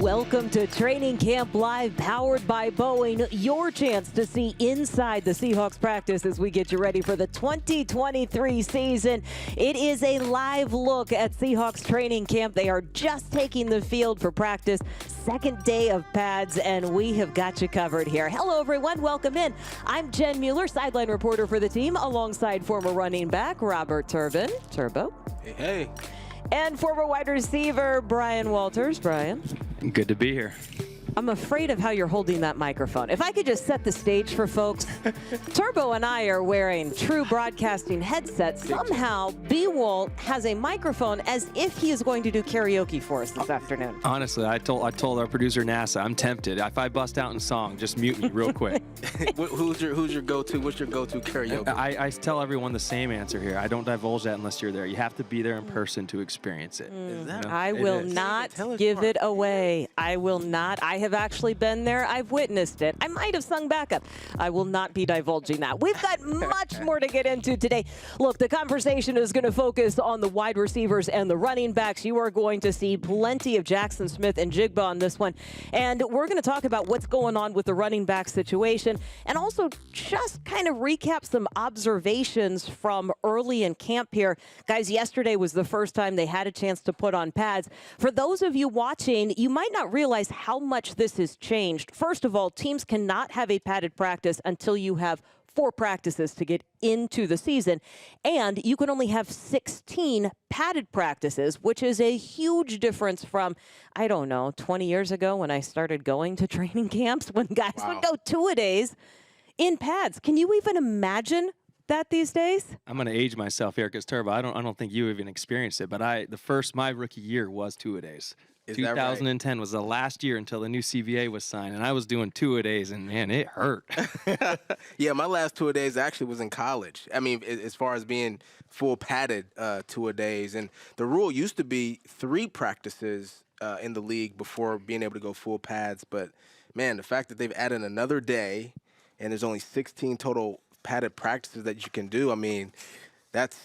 Welcome to Training Camp Live, powered by Boeing. Your chance to see inside the Seahawks practice as we get you ready for the 2023 season. It is a live look at Seahawks training camp. They are just taking the field for practice. Second day of pads, and we have got you covered here. Hello, everyone. Welcome in. I'm Jen Mueller, sideline reporter for the team, alongside former running back Robert Turbin. Turbo. Hey. And former wide receiver Brian Walters. Brian. Good to be here. I'm afraid of how you're holding that microphone. If I could just set the stage for folks. Turbo and I are wearing true broadcasting headsets. Somehow, B-Walt has a microphone as if he is going to do karaoke for us this afternoon. Honestly, I told our producer NASA, I'm tempted. If I bust out in song, just mute me real quick. Who's your go-to? What's your go-to karaoke? I tell everyone the same answer here. I don't divulge that unless you're there. You have to be there in person to experience it. Is that I will not give it away. I will not. I have actually been there. I've witnessed it. I might have sung backup. I will not be divulging that. We've got much more to get into today. Look, the conversation is going to focus on the wide receivers and the running backs. You are going to see plenty of Jackson Smith and Jigba on this one. And we're going to talk about what's going on with the running back situation and also just kind of recap some observations from early in camp here. Guys, yesterday was the first time they had a chance to put on pads. For those of you watching, you might not realize how much this has changed. First of all, teams cannot have a padded practice until you have 4 practices to get into the season. And you can only have 16 padded practices, which is a huge difference from, I don't know, 20 years ago when I started going to training camps when guys would go 2-a-days in pads. Can you even imagine that these days? I'm going to age myself here because Turbo, I don't think you even experienced it, but my rookie year was 2-a-days. 2010 was the last year until the new CBA was signed, and I was doing 2-a-days, and man, it hurt. Yeah, my last 2-a-days actually was in college. I mean, as far as being full padded 2-a-days, and the rule used to be 3 practices in the league before being able to go full pads. But man, the fact that they've added another day, and there's only 16 total padded practices that you can do. I mean, that's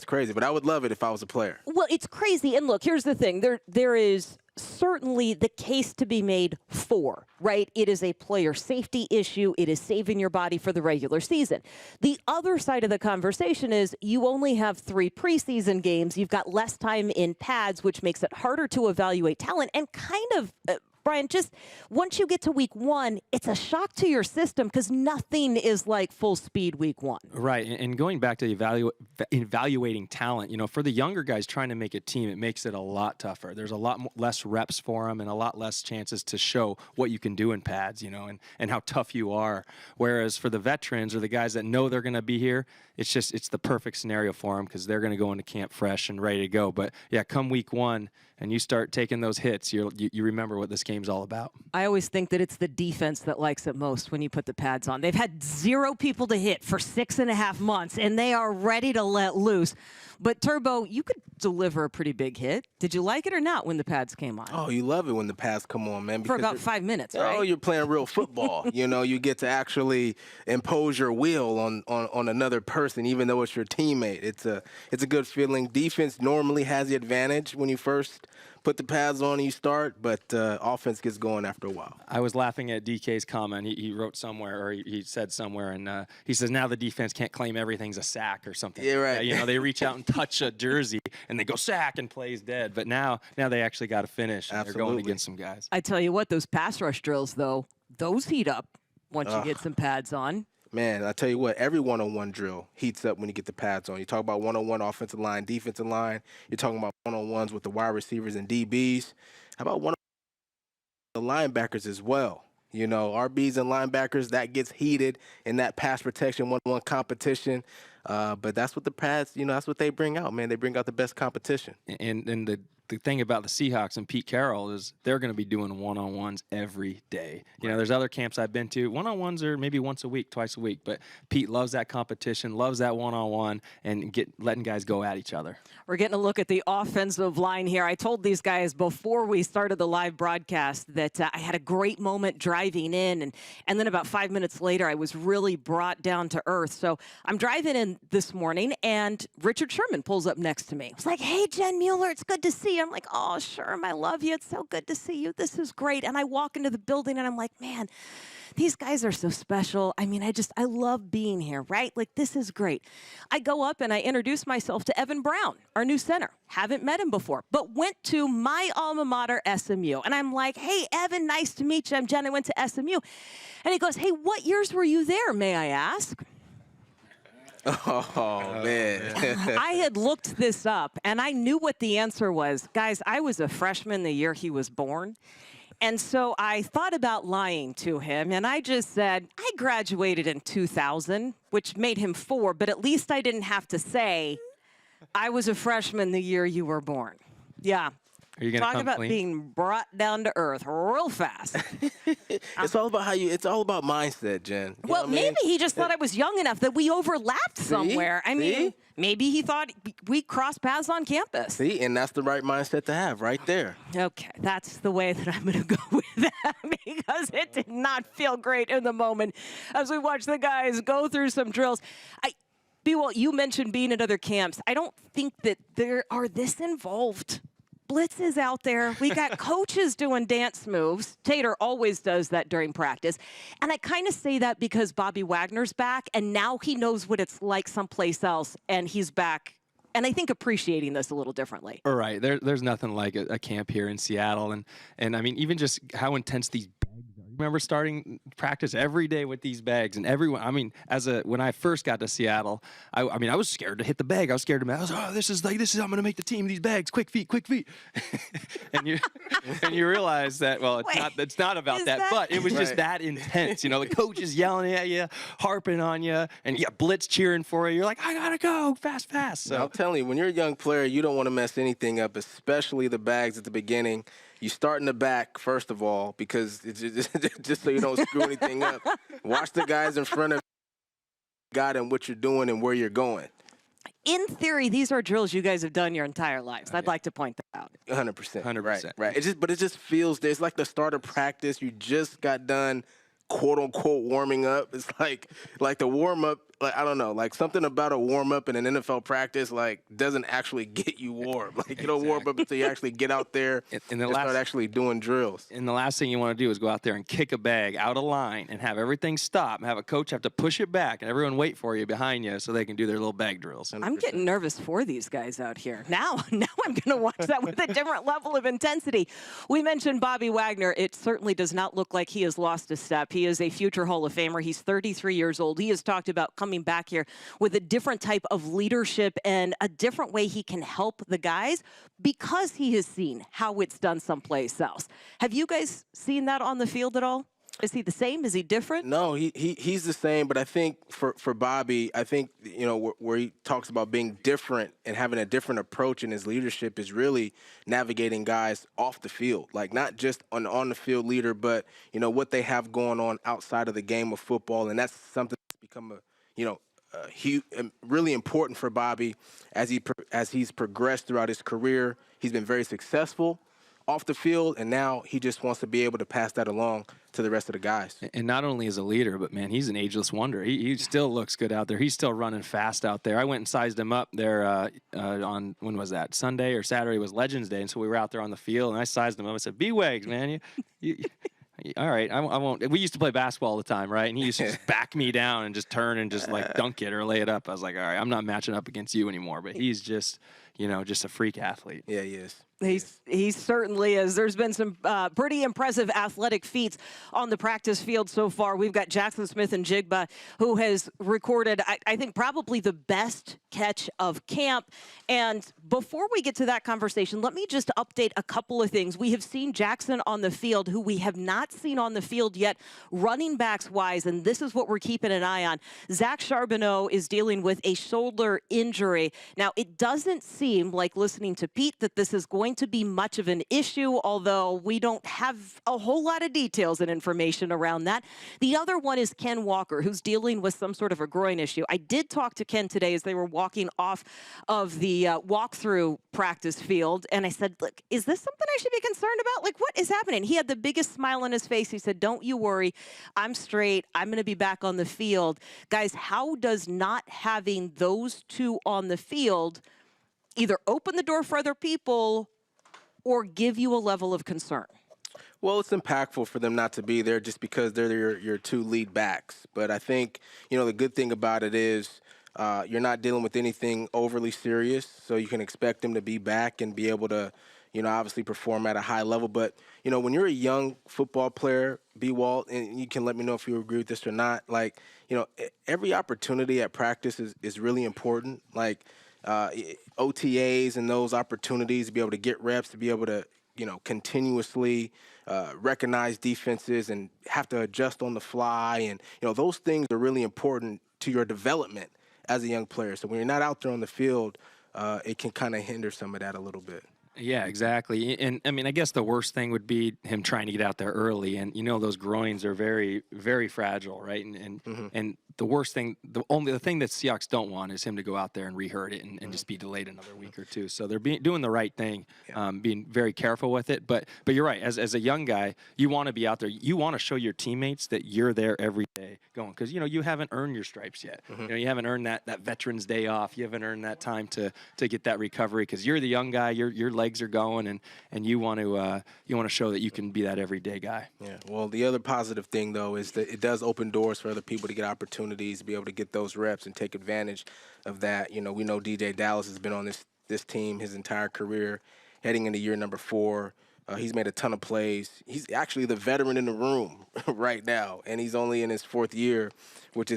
crazy, but I would love it if I was a player. Well, it's crazy. And look, here's the thing. There is certainly the case to be made for, right? It is a player safety issue. It is saving your body for the regular season. The other side of the conversation is you only have 3 preseason games. You've got less time in pads, which makes it harder to evaluate talent and kind of Brian, just once you get to week 1, it's a shock to your system because nothing is like full speed week 1. Right, and going back to evaluating talent, for the younger guys trying to make a team, it makes it a lot tougher. There's a lot less reps for them and a lot less chances to show what you can do in pads, and how tough you are. Whereas for the veterans or the guys that know they're going to be here, it's the perfect scenario for them because they're going to go into camp fresh and ready to go. But yeah, come week 1 and you start taking those hits, you remember what this game's all about. I always think that it's the defense that likes it most when you put the pads on. They've had 0 people to hit for 6.5 months, and they are ready to let loose. But Turbo, you could deliver a pretty big hit. Did you like it or not when the pads came on? Oh, you love it when the pads come on, man. For about 5 minutes, right? Oh, you're playing real football. You get to actually impose your will on another person, even though it's your teammate. It's a good feeling. Defense normally has the advantage when you first put the pads on and you start, but offense gets going after a while. I was laughing at DK's comment. He wrote somewhere, or he said somewhere, and he says now the defense can't claim everything's a sack or something. Yeah, right. They reach out and touch a jersey, and they go sack and plays dead. But now they actually got to finish, and Absolutely. they're going against some guys. I tell you what, those pass rush drills, though, those heat up once you get some pads on. Man, I tell you what, every one-on-one drill heats up when you get the pads on. You talk about one-on-one offensive line, defensive line. You're talking about one-on-ones with the wide receivers and DBs. How about the linebackers as well? RBs and linebackers, that gets heated in that pass protection one-on-one competition. But that's what the pads, that's what they bring out, man. They bring out the best competition. And the thing about the Seahawks and Pete Carroll is they're going to be doing one-on-ones every day. There's other camps I've been to. One-on-ones are maybe once a week, twice a week. But Pete loves that competition, loves that one-on-one, and letting guys go at each other. We're getting a look at the offensive line here. I told these guys before we started the live broadcast that I had a great moment driving in, and then about 5 minutes later, I was really brought down to earth. So I'm driving in this morning, and Richard Sherman pulls up next to me. I was like, hey, Jen Mueller, it's good to see you. I'm like, oh, Sherm, I love you. It's so good to see you. This is great. And I walk into the building and I'm like, man, these guys are so special. I mean, I love being here, right? Like, this is great. I go up and I introduce myself to Evan Brown, our new center. Haven't met him before, but went to my alma mater, SMU. And I'm like, hey, Evan, nice to meet you. I'm Jen. I went to SMU. And he goes, hey, what years were you there, may I ask? Oh, man. I had looked this up, and I knew what the answer was. Guys, I was a freshman the year he was born. And so I thought about lying to him, and I just said, I graduated in 2000, which made him 4, but at least I didn't have to say, I was a freshman the year you were born. Yeah. Are you gonna Talk come about clean? being brought down to earth real fast. It's all about it's all about mindset, Jen. You know Well, what I mean? maybe he just thought I was young enough that we overlapped somewhere. I mean, See? maybe he thought we crossed paths on campus. See, and that's the right mindset to have right there. Okay, that's the way that I'm going to go with that because it did not feel great in the moment as we watched the guys go through some drills. B-Walt, you mentioned being at other camps. I don't think that there are this involved. Blitz is out there. We got coaches doing dance moves. Tater always does that during practice. And I kind of say that because Bobby Wagner's back, and now he knows what it's like someplace else, and he's back. And I think appreciating this a little differently. All right. There's nothing like a camp here in Seattle. And I mean, even just how intense these bags are. Remember starting practice every day with these bags, and everyone, I mean, when I first got to Seattle, I mean, I was scared to hit the bag. I was scared to, I was like, oh, this is, I'm going to make the team, these bags, quick feet. and you realize that, well, it's not about that, but it was just that intense. You know, the coach is yelling at you, harping on you, and you got blitz cheering for you. You're like, I got to go fast. So I'm telling you, when you're a young player, you don't want to mess anything up, especially the bags at the beginning. You start in the back, first of all, because it's just so you don't screw anything up. Watch the guys in front of you, God, and what you're doing and where you're going. In theory, these are drills you guys have done your entire lives. I'd like to point that out. 100%. 100%. Right. It just feels, it's like the start of practice. You just got done, quote unquote, warming up. It's like the warm up. Like, I don't know, like something about a warm-up in an NFL practice, like, doesn't actually get you warm. Like, you don't warm up until you actually get out there and start actually doing drills. And the last thing you want to do is go out there and kick a bag out of line and have everything stop and have a coach have to push it back and everyone wait for you behind you so they can do their little bag drills. 100%. I'm getting nervous for these guys out here. Now I'm going to watch that with a different level of intensity. We mentioned Bobby Wagner. It certainly does not look like he has lost a step. He is a future Hall of Famer. He's 33 years old. He has talked about coming back here with a different type of leadership and a different way he can help the guys because he has seen how it's done someplace else. Have you guys seen that on the field at all? Is he the same? Is he different? No, he's the same. But I think for Bobby, I think, you know, where he talks about being different and having a different approach in his leadership is really navigating guys off the field, like not just an on the field leader, but, you know, what they have going on outside of the game of football. And that's something that's become really important for Bobby as he's progressed throughout his career. He's been very successful off the field, and now he just wants to be able to pass that along to the rest of the guys. And not only is a leader, but, man, he's an ageless wonder. He still looks good out there. He's still running fast out there. I went and sized him up there on, when was that, Sunday or Saturday was Legends Day, and so we were out there on the field, and I sized him up. I said, B-Wags, man, all right, I won't. We used to play basketball all the time, right? And he used to just back me down and just turn and just like dunk it or lay it up. I was like, all right, I'm not matching up against you anymore. But he's just, just a freak athlete. Yeah, he is. He certainly is. There's been some pretty impressive athletic feats on the practice field so far. We've got Jackson Smith-Njigba, who has recorded, I think, probably the best catch of camp. And before we get to that conversation, let me just update a couple of things. We have seen Jackson on the field, who we have not seen on the field yet, running backs-wise, and this is what we're keeping an eye on. Zach Charbonneau is dealing with a shoulder injury. Now, it doesn't seem like, listening to Pete, that this is going to be much of an issue, although we don't have a whole lot of details and information around that. The other one is Ken Walker, who's dealing with some sort of a groin issue. I did talk to Ken today as they were walking off of the walkthrough practice field, and I said, look, is this something I should be concerned about? Like, what is happening? He had the biggest smile on his face. He said, don't you worry. I'm straight. I'm going to be back on the field. Guys, how does not having those two on the field either open the door for other people or give you a level of concern? Well, it's impactful for them not to be there just because they're your two lead backs. But I think, the good thing about it is you're not dealing with anything overly serious, so you can expect them to be back and be able to, obviously perform at a high level. But, when you're a young football player, B. Walt, and you can let me know if you agree with this or not, like, every opportunity at practice is really important. Like, OTAs and those opportunities to be able to get reps, to be able to, continuously recognize defenses and have to adjust on the fly. And, those things are really important to your development as a young player. So when you're not out there on the field, it can kind of hinder some of that a little bit. Yeah, exactly. And I mean, I guess the worst thing would be him trying to get out there early. And, those groins are very, very fragile, right? And the worst thing, the thing that Seahawks don't want is him to go out there and re-hurt it and just be delayed another week or two. So they're doing the right thing, being very careful with it. But you're right. As a young guy, you want to be out there. You want to show your teammates that you're there every day going, because, you haven't earned your stripes yet. You haven't earned that Veterans Day off. You haven't earned that time to get that recovery, because you're the young guy. Your legs are going, and you want to show that you can be that everyday guy. Yeah. Well, the other positive thing though is that it does open doors for other people to get opportunities, to be able to get those reps and take advantage of that. We know DJ Dallas has been on this team his entire career, heading into year number 4. He's made a ton of plays. He's actually the veteran in the room right now, and he's only in his 4th year, which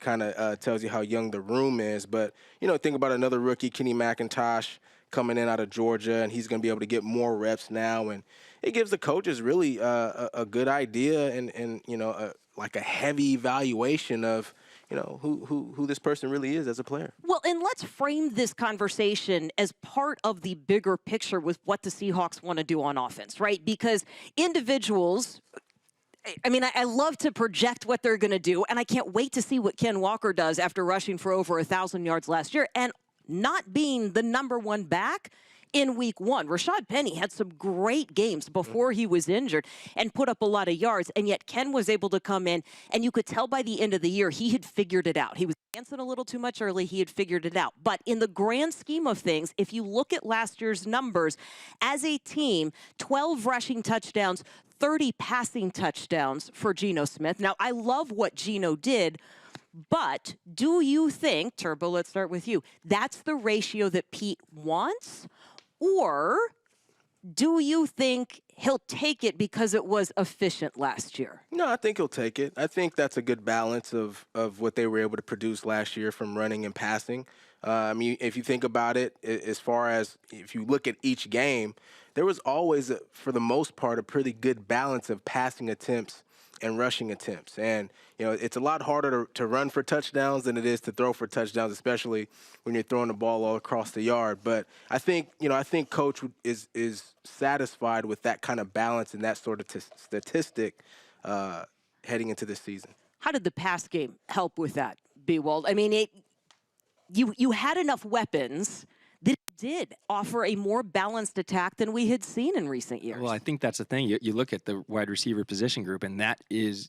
kind of tells you how young the room is. But think about another rookie, Kenny McIntosh, coming in out of Georgia, and he's going to be able to get more reps now, and it gives the coaches really a good idea and like a heavy evaluation of who this person really is as a player. Well, and let's frame this conversation as part of the bigger picture with what the Seahawks want to do on offense, right? Because individuals, I mean, I love to project what they're going to do, and I can't wait to see what Ken Walker does after rushing for over 1,000 yards last year and not being the number 1 back in week 1. Rashad Penny had some great games before he was injured and put up a lot of yards, and yet Ken was able to come in, and you could tell by the end of the year he had figured it out. He was dancing a little too much early. He had figured it out. But in the grand scheme of things, if you look at last year's numbers, as a team, 12 rushing touchdowns, 30 passing touchdowns for Geno Smith. Now, I love what Geno did, but do you think, Turbo, let's start with you, that's the ratio that Pete wants? Or do you think he'll take it because it was efficient last year? No, I think he'll take it. I think that's a good balance of what they were able to produce last year from running and passing. I mean, if you think about it, as far as if you look at each game, there was always, for the most part, a pretty good balance of passing attempts and rushing attempts. And, it's a lot harder to run for touchdowns than it is to throw for touchdowns, especially when you're throwing the ball all across the yard. But I think Coach is satisfied with that kind of balance and that sort of statistic heading into this season. How did the pass game help with that, B-Wald? I mean, you had enough weapons that it did offer a more balanced attack than we had seen in recent years. Well, I think that's the thing. You look at the wide receiver position group, and that is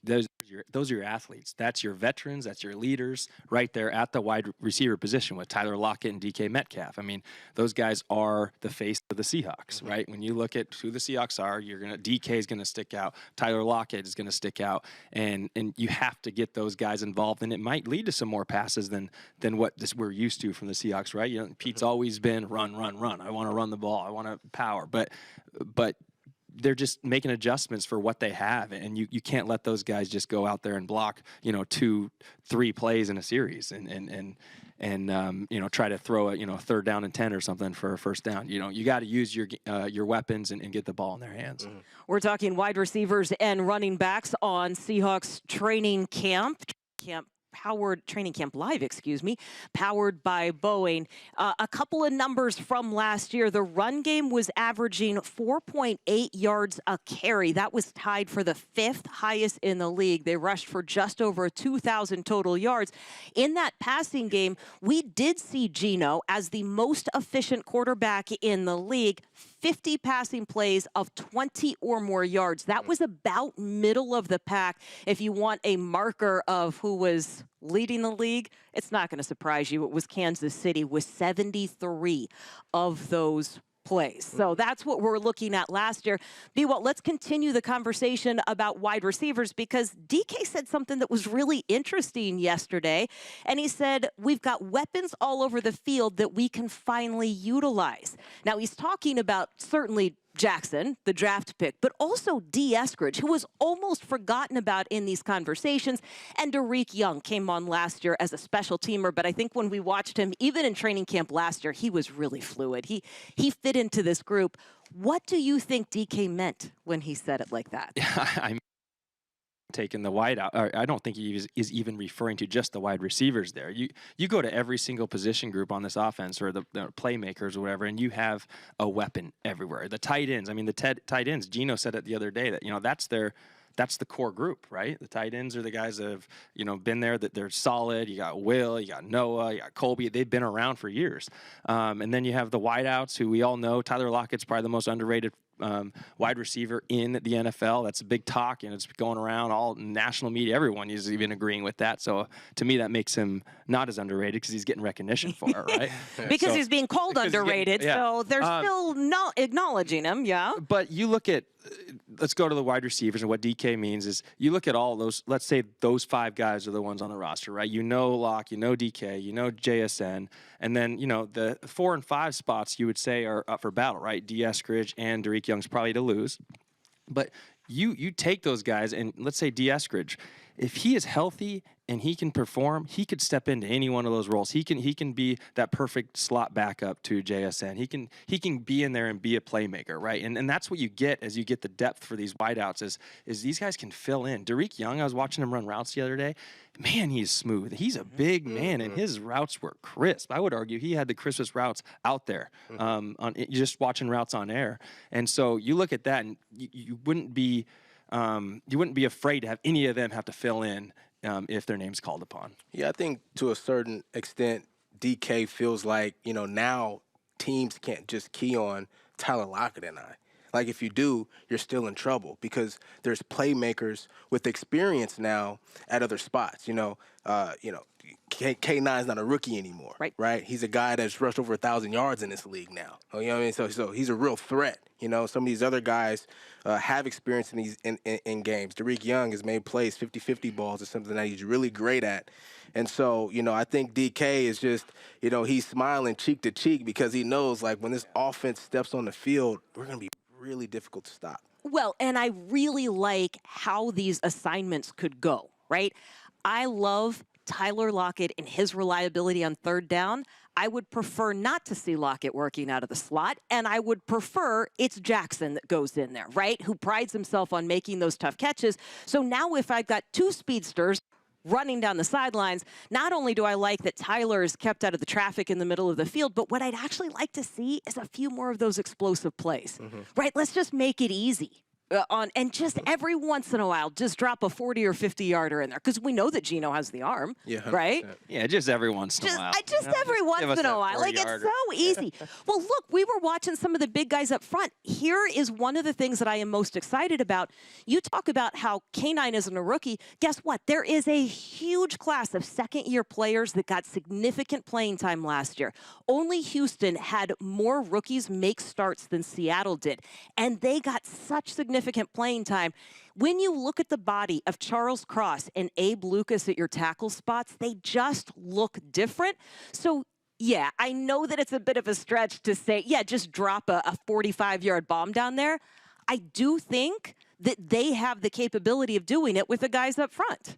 those are your athletes. That's your veterans. That's your leaders right there at the wide receiver position with Tyler Lockett and DK Metcalf. I mean, those guys are the face of the Seahawks, right? When you look at who the Seahawks are, DK is going to stick out. Tyler Lockett is going to stick out, and you have to get those guys involved, and it might lead to some more passes than what we're used to from the Seahawks, right? Pete's always been run. I want to run the ball. I want to power, but they're just making adjustments for what they have, and you can't let those guys just go out there and block 2-3 plays in a series and try to throw a 3rd down and 10 or something for a 1st down. You got to use your weapons and get the ball in their hands. Mm-hmm. We're talking wide receivers and running backs on Seahawks training camp training camp live, powered by Boeing. A couple of numbers from last year. The run game was averaging 4.8 yards a carry. That was tied for the 5th highest in the league. They rushed for just over 2,000 total yards. In that passing game, we did see Geno as the most efficient quarterback in the league. 50 passing plays of 20 or more yards. That was about middle of the pack. If you want a marker of who was leading the league, it's not going to surprise you. It was Kansas City with 73 of those plays. So that's what we're looking at last year. Well, let's continue the conversation about wide receivers, because DK said something that was really interesting yesterday. And he said, we've got weapons all over the field that we can finally utilize. Now, he's talking about certainly Jackson, the draft pick, but also D. Eskridge, who was almost forgotten about in these conversations. And Derek Young came on last year as a special teamer, but I think when we watched him, even in training camp last year, he was really fluid. He fit into this group. What do you think DK meant when he said it like that? I'm taking the wide out. I don't think he is even referring to just the wide receivers there. You go to every single position group on this offense, or the playmakers or whatever, and you have a weapon everywhere. The tight ends. I mean, the tight ends. Gino said it the other day that that's the core group, right? The tight ends are the guys that have, been there, that they're solid. You got Will, you got Noah, you got Colby. They've been around for years. And then you have the wideouts, who we all know. Tyler Lockett's probably the most underrated wide receiver in the NFL. That's a big talk, and it's going around all national media. Everyone is even agreeing with that. So to me, that makes him not as underrated, because he's getting recognition for it, right? Because he's being called underrated, so they're still not acknowledging him, yeah. But you look at, let's go to the wide receivers, and what DK means is you look at all those, let's say those 5 guys are the ones on the roster, right? Locke, DK, JSN, and then, the 4 and 5 spots you would say are up for battle, right? D. Eskridge and Derek Young's probably to lose. But you take those guys, and let's say D. Eskridge, if he is healthy and he can perform, he could step into any one of those roles. He can be that perfect slot backup to JSN. He can be in there and be a playmaker, right? And that's what you get as you get the depth for these wideouts is these guys can fill in. Derek Young, I was watching him run routes the other day. Man, he's smooth. He's a big man, and his routes were crisp. I would argue he had the crispest routes out there. On just watching routes on air. And so you look at that, and you wouldn't be afraid to have any of them have to fill in if their name's called upon. Yeah, I think to a certain extent, DK feels like, now teams can't just key on Tyler Lockett and I. Like, if you do, you're still in trouble, because there's playmakers with experience now at other spots. K9's not a rookie anymore, right? He's a guy that's rushed over 1,000 yards in this league now. You know what I mean? So he's a real threat. Some of these other guys have experience in these in games. Derek Young has made plays, 50-50 balls is something that he's really great at. And so, I think DK is just, he's smiling cheek to cheek, because he knows, like, when this offense steps on the field, we're going to be really difficult to stop. Well, and I really like how these assignments could go, right? I love Tyler Lockett and his reliability on third down. I would prefer not to see Lockett working out of the slot, and I would prefer it's Jackson that goes in there, right? Who prides himself on making those tough catches. So now if I've got 2 speedsters running down the sidelines, not only do I like that Tyler is kept out of the traffic in the middle of the field, but what I'd actually like to see is a few more of those explosive plays, right? Let's just make it easy. And just every once in a while, just drop a 40 or 50 yarder in there, because we know that Gino has the arm, right? Yeah, just every once in a while. Just every once in a while. Like, it's so easy. Well, look, we were watching some of the big guys up front. Here is one of the things that I am most excited about. You talk about how K9 isn't a rookie. Guess what? There is a huge class of second-year players that got significant playing time last year. Only Houston had more rookies make starts than Seattle did, and they got such significant playing time. When you look at the body of Charles Cross and Abe Lucas at your tackle spots, they just look different. So, yeah, I know that it's a bit of a stretch to say, just drop a 45-yard bomb down there. I do think that they have the capability of doing it with the guys up front.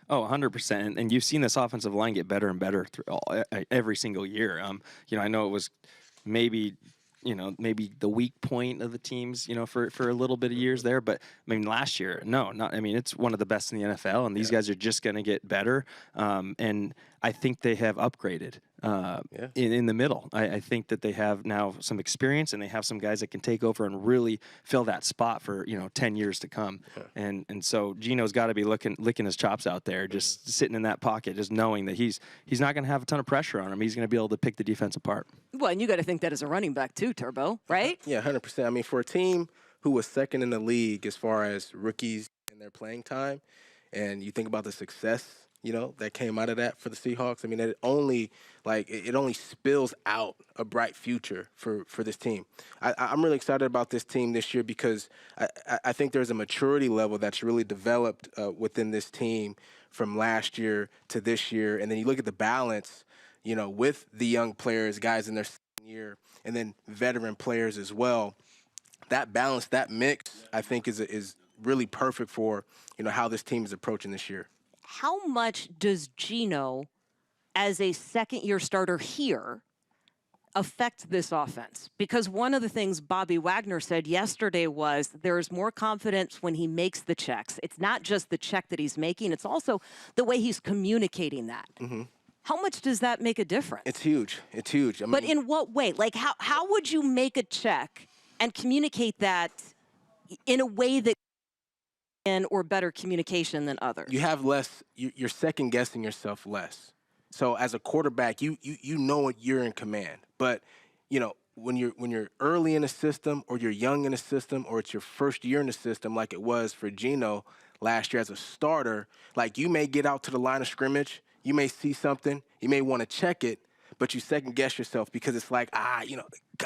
Oh, 100%. And you've seen this offensive line get better and better through every single year. I know it was maybe the weak point of the teams, for a little bit of years there. But, last year, it's one of the best in the NFL, and these guys are just going to get better. And I think they have upgraded in the middle. I think that they have now some experience, and they have some guys that can take over and really fill that spot for, 10 years to come. Yeah. And so Gino's got to be licking his chops out there, just sitting in that pocket, just knowing that he's not going to have a ton of pressure on him. He's going to be able to pick the defense apart. Well, and you got to think that as a running back too, Turbo, right? Yeah, 100%. For a team who was second in the league as far as rookies in their playing time, and you think about the success that came out of that for the Seahawks. I mean, it only spills out a bright future for this team. I'm really excited about this team this year because I think there's a maturity level that's really developed within this team from last year to this year. And then you look at the balance, with the young players, guys in their second year, and then veteran players as well. That balance, that mix, I think is really perfect for, how this team is approaching this year. How much does Geno, as a second-year starter here, affect this offense? Because one of the things Bobby Wagner said yesterday was there's more confidence when he makes the checks. It's not just the check that he's making, it's also the way he's communicating that. Mm-hmm. How much does that make a difference? It's huge. It's huge. I mean, but in what way? Like, how would you make a check and communicate that in a way that or better communication than others? You have less, you're second guessing yourself less. So as a quarterback, you know you're in command. But, when you're early in a system or you're young in a system or it's your first year in the system like it was for Geno last year as a starter, like you may get out to the line of scrimmage, you may see something, you may want to check it, but you second guess yourself because it's like, I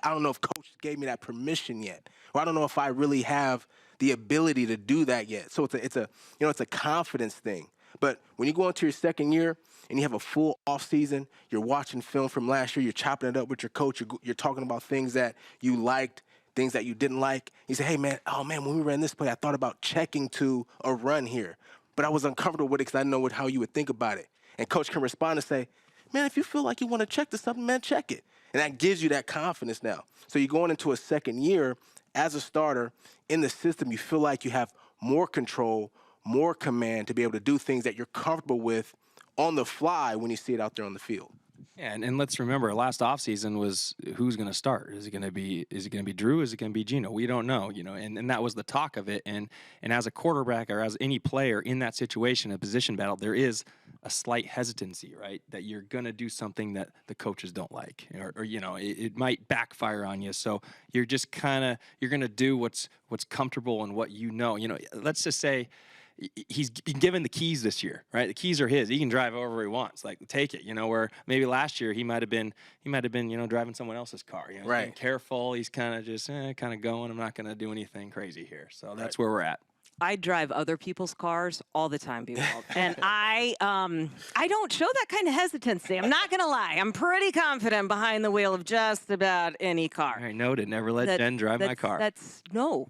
don't know if coach gave me that permission yet, or I don't know if I really have the ability to do that yet. So it's a confidence thing. But when you go into your second year and you have a full off season, you're watching film from last year, you're chopping it up with your coach, you're talking about things that you liked, things that you didn't like. You say, hey man, when we ran this play, I thought about checking to a run here, but I was uncomfortable with it because I know how you would think about it. And coach can respond and say, man, if you feel like you want to check this something, man, check it. And that gives you that confidence now. So you're going into a second year as a starter in the system, you feel like you have more control, more command to be able to do things that you're comfortable with on the fly when you see it out there on the field. Yeah, and let's remember, last offseason was who's going to start? Is it going to be Drew? Is it going to be Geno? We don't know, and that was the talk of it. And as a quarterback or as any player in that situation, a position battle, there is a slight hesitancy, right? That you're going to do something that the coaches don't like, or it might backfire on you. So you're just you're going to do what's comfortable and what let's just say he's been given the keys this year, right? The keys are his. He can drive wherever he wants. Like, take it, where maybe last year he might have been, driving someone else's car. Right. Being careful. He's kind of just kind of going. I'm not going to do anything crazy here. So that's where we're at. I drive other people's cars all the time, B-Wald. And I don't show that kind of hesitancy. I'm not going to lie. I'm pretty confident behind the wheel of just about any car. All right, noted. Never let Jen drive my car.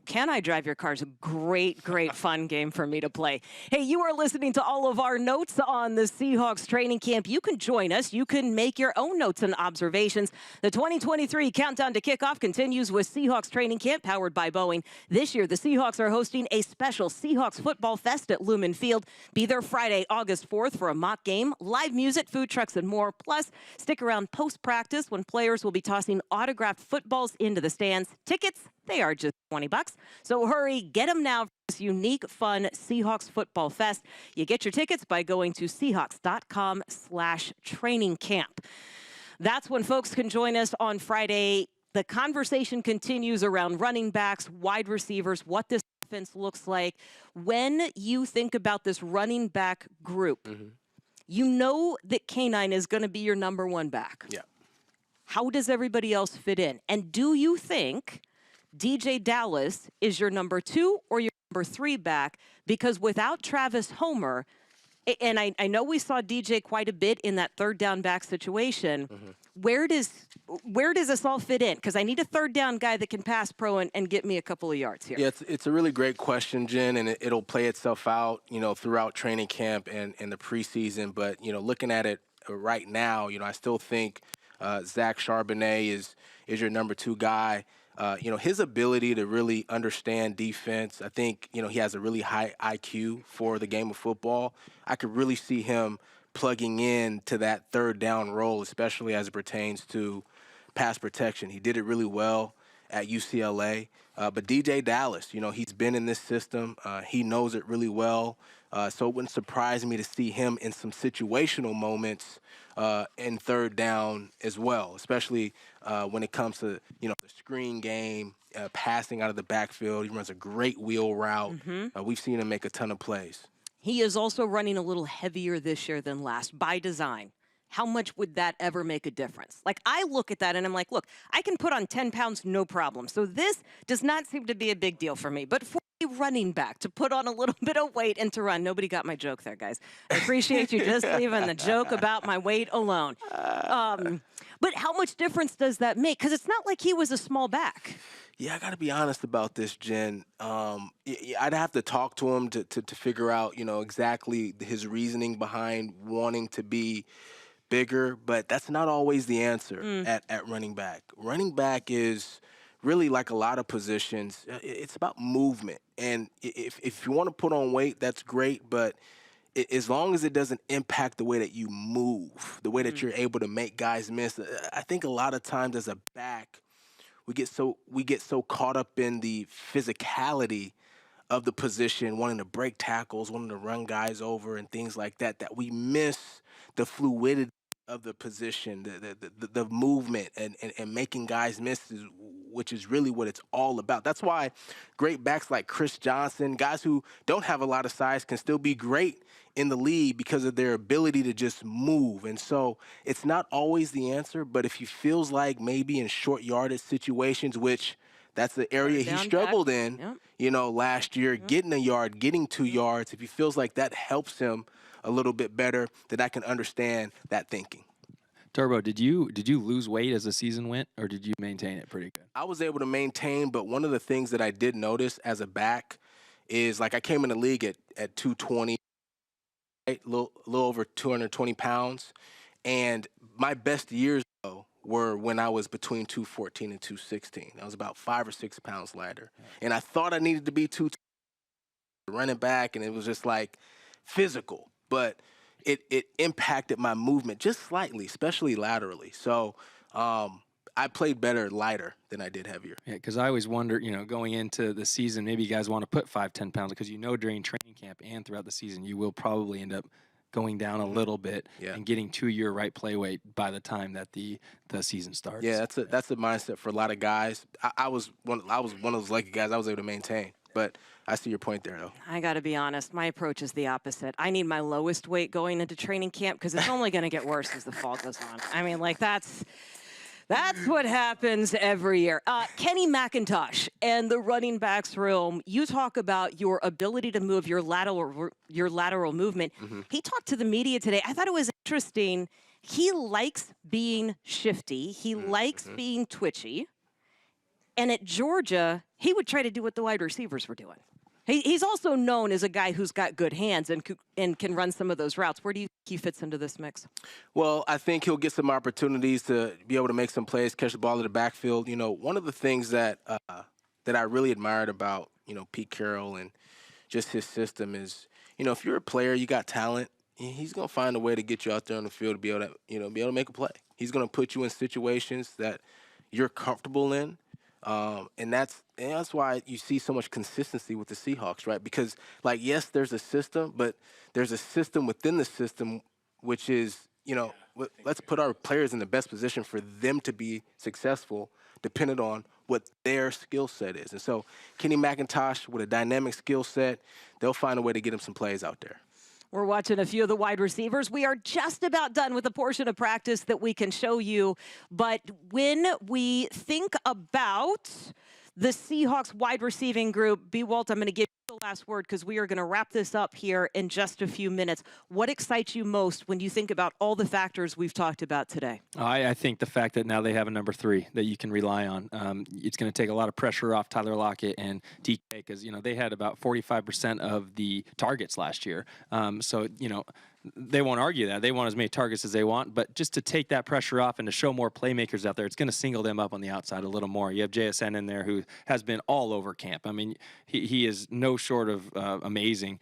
Can I drive your car is a great, great fun game for me to play. Hey, you are listening to all of our notes on the Seahawks training camp. You can join us. You can make your own notes and observations. The 2023 countdown to kickoff continues with Seahawks training camp powered by Boeing. This year, the Seahawks are hosting a special Seahawks Football Fest at Lumen Field. Be there Friday, August 4th for a mock game, live music, food trucks, and more. Plus, stick around post-practice when players will be tossing autographed footballs into the stands. Tickets, they are just $20. So hurry, get them now for this unique, fun Seahawks Football Fest. You get your tickets by going to Seahawks.com/training camp. That's when folks can join us on Friday. The conversation continues around running backs, wide receivers, what this offense looks like. When you think about this running back group, you know that K9 is going to be your number one back. Yeah. How does everybody else fit in? And do you think DJ Dallas is your number 2 or your number 3 back? Because without Travis Homer, and I know we saw DJ quite a bit in that third down back situation. Where does this all fit in? Because I need a third down guy that can pass pro and get me a couple of yards here. Yeah, it's a really great question, Jen, and it'll play itself out, throughout training camp and the preseason. But, looking at it right now, I still think Zach Charbonnet is your number 2 guy. His ability to really understand defense, I think, he has a really high IQ for the game of football. I could really see him plugging in to that third down role, especially as it pertains to pass protection. He did it really well at UCLA. But DJ Dallas, he's been in this system. He knows it really well. So it wouldn't surprise me to see him in some situational moments in third down as well, especially when it comes to, the screen game, passing out of the backfield. He runs a great wheel route. We've seen him make a ton of plays. He is also running a little heavier this year than last by design. How much would that ever make a difference? Like, I look at that and I'm like, look, I can put on 10 pounds, no problem. So this does not seem to be a big deal for me. But for a running back to put on a little bit of weight and to run, nobody got my joke there, guys. I appreciate you just leaving the joke about my weight alone. But how much difference does that make? Because it's not like he was a small back. Yeah, I got to be honest about this, Jen. I'd have to talk to him to figure out, exactly his reasoning behind wanting to be bigger, but that's not always the answer at running back. Running back is really like a lot of positions. It's about movement. And if you want to put on weight, that's great, but as long as it doesn't impact the way that you move, the way that you're able to make guys miss, I think a lot of times as a back, we get so caught up in the physicality of the position, wanting to break tackles, wanting to run guys over and things like that, that we miss the fluidity of the position, the movement and making guys miss, which is really what it's all about. That's why great backs like Chris Johnson, guys who don't have a lot of size, can still be great in the league because of their ability to just move. And so it's not always the answer, but if he feels like maybe in short yardage situations, which that's the area he struggled in, last year, getting a yard, getting 2 yards, if he feels like that helps him a little bit better, then I can understand that thinking. Turbo, did you lose weight as the season went, or did you maintain it pretty good? I was able to maintain, but one of the things that I did notice as a back is, like, I came in the league at 220, right? a little over 220 pounds, and my best years, though, were when I was between 214 and 216. I was about 5 or 6 pounds lighter, and I thought I needed to be 220 running back, and it was just like physical, but it impacted my movement just slightly, especially laterally. So I played better lighter than I did heavier. Yeah, because I always wonder, going into the season, maybe you guys want to put 5-10 pounds, because during training camp and throughout the season, you will probably end up going down a little bit and getting to your right play weight by the time that the season starts. Yeah, that's a mindset for a lot of guys. I was one of those lucky guys I was able to maintain. But I see your point there, though. I got to be honest. My approach is the opposite. I need my lowest weight going into training camp because it's only going to get worse as the fall goes on. I mean, like, that's what happens every year. Kenny McIntosh and the running backs room, you talk about your ability to move, your lateral movement. He talked to the media today. I thought it was interesting. He likes being shifty. He likes being twitchy. And at Georgia, he would try to do what the wide receivers were doing. He's also known as a guy who's got good hands and can run some of those routes. Where do you think he fits into this mix? Well, I think he'll get some opportunities to be able to make some plays, catch the ball in the backfield. One of the things that I really admired about, Pete Carroll and just his system is, if you're a player, you got talent, he's going to find a way to get you out there on the field to be able to make a play. He's going to put you in situations that you're comfortable in. And that's why you see so much consistency with the Seahawks, right? Because, yes, there's a system, but there's a system within the system, which is, let's put our players in the best position for them to be successful, depending on what their skill set is. And so Kenny McIntosh, with a dynamic skill set, they'll find a way to get him some plays out there. We're watching a few of the wide receivers. We are just about done with the portion of practice that we can show you. But when we think about the Seahawks wide receiving group, B. Walt, I'm going to give you the last word because we are going to wrap this up here in just a few minutes. What excites you most when you think about all the factors we've talked about today? I think the fact that now they have a number 3 that you can rely on. It's going to take a lot of pressure off Tyler Lockett and DK because, they had about 45% of the targets last year. So, they won't argue that. They want as many targets as they want, but just to take that pressure off and to show more playmakers out there, it's going to single them up on the outside a little more. You have JSN in there who has been all over camp. I mean, he is no short of amazing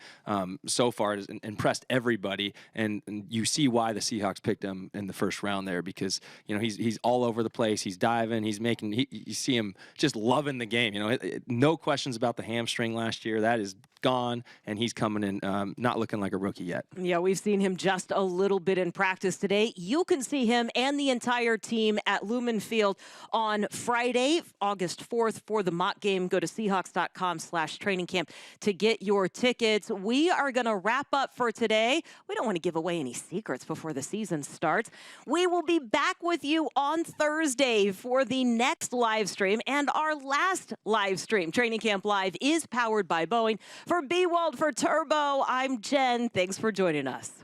so far. Has impressed everybody, and you see why the Seahawks picked him in the first round there because, he's all over the place. He's diving. He's making – you see him just loving the game. No questions about the hamstring last year. That is gone, and he's coming in not looking like a rookie yet. Yeah, we've seen him just a little bit in practice today. You can see him and the entire team at Lumen Field on Friday, August 4th for the mock game. Go to Seahawks.com/training camp to get your tickets. We are going to wrap up for today. We don't want to give away any secrets before the season starts. We will be back with you on Thursday for the next live stream, and our last live stream. Training Camp Live is powered by Boeing. For B-Wald, for Turbo, I'm Jen. Thanks for joining us.